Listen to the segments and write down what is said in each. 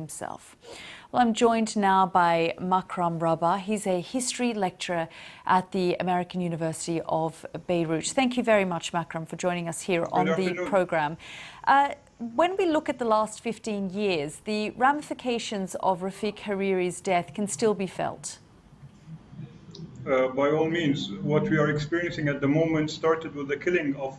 himself. Well, I'm joined now by Makram Rabah. He's a history lecturer at the American University of Beirut. Thank you very much, Makram, for joining us here on the program. When we look at the last 15 years, the ramifications of Rafiq Hariri's death can still be felt. By all means, what we are experiencing at the moment started with the killing of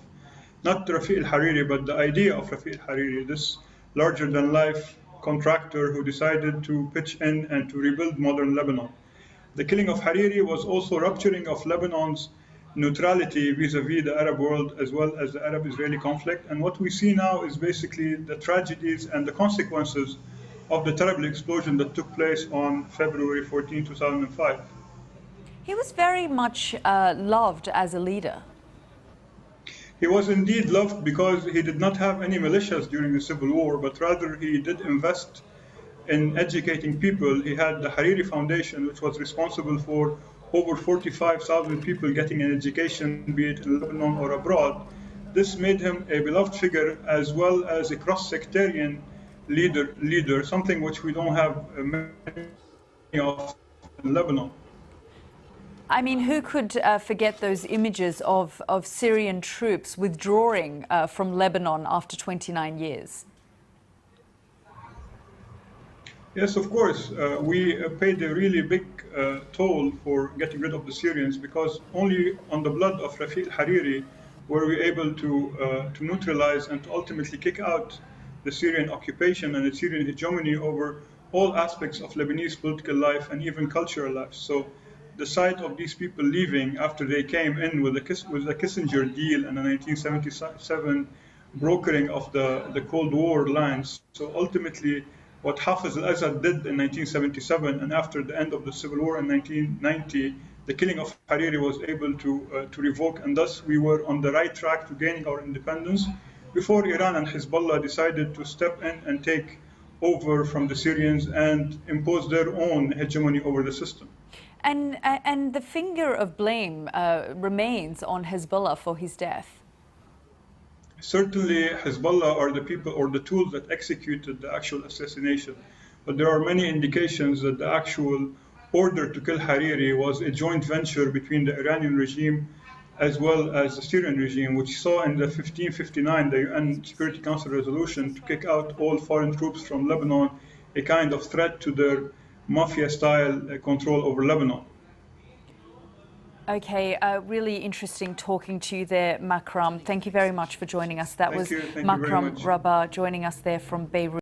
not Rafiq al-Hariri, but the idea of Rafiq al-Hariri, this larger-than-life contractor who decided to pitch in and to rebuild modern Lebanon. The killing of Hariri was also rupturing of Lebanon's neutrality vis-a-vis the Arab world as well as the Arab-Israeli conflict. And what we see now is basically the tragedies and the consequences of the terrible explosion that took place on February 14, 2005. He was very much loved as a leader. He was indeed loved because he did not have any militias during the Civil War, but rather he did invest in educating people. He had the Hariri Foundation, which was responsible for over 45,000 people getting an education, be it in Lebanon or abroad. This made him a beloved figure as well as a cross-sectarian leader, something which we don't have many of in Lebanon. I mean, who could forget those images of Syrian troops withdrawing from Lebanon after 29 years? Yes, of course. We paid a really big toll for getting rid of the Syrians because only on the blood of Rafiq al-Hariri were we able to neutralize and to ultimately kick out the Syrian occupation and the Syrian hegemony over all aspects of Lebanese political life and even cultural life. So the sight of these people leaving after they came in with the Kissinger deal and the 1977 brokering of the Cold War lines. So ultimately, what Hafez al-Assad did in 1977 and after the end of the Civil War in 1990, the killing of Hariri was able to revoke, and thus we were on the right track to gaining our independence before Iran and Hezbollah decided to step in and take over from the Syrians and impose their own hegemony over the system. And the finger of blame remains on Hezbollah for his death. Certainly, Hezbollah are the people or the tools that executed the actual assassination. But there are many indications that the actual order to kill Hariri was a joint venture between the Iranian regime as well as the Syrian regime, which saw in the 1559, the UN Security Council resolution to kick out all foreign troops from Lebanon, a kind of threat to their mafia-style control over Lebanon. Okay, really interesting talking to you there, Makram. Thank you very much for joining us. That was Thank you Makram Rabah joining us there from Beirut.